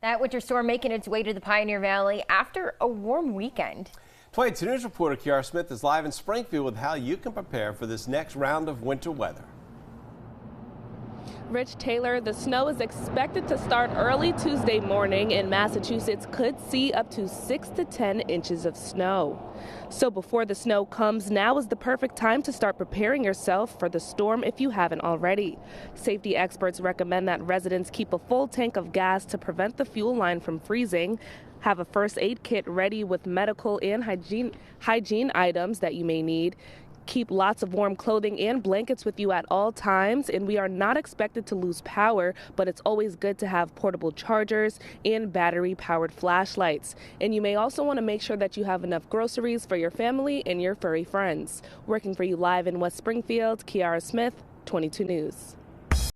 That winter storm making its way to the Pioneer Valley after a warm weekend. 22 News reporter Kiara Smith is live in Springfield with how you can prepare for this next round of winter weather. Rich Taylor, the snow is expected to start early Tuesday morning, and Massachusetts could see up to 6 to 10 inches of snow. So before the snow comes, now is the perfect time to start preparing yourself for the storm if you haven't already. Safety experts recommend that residents keep a full tank of gas to prevent the fuel line from freezing. Have a first aid kit ready with medical and hygiene items that you may need. Keep lots of warm clothing and blankets with you at all times, and we are not expected to lose power, but it's always good to have portable chargers and battery-powered flashlights. And you may also want to make sure that you have enough groceries for your family and your furry friends. Working for you live in West Springfield, Kiara Smith, 22 News.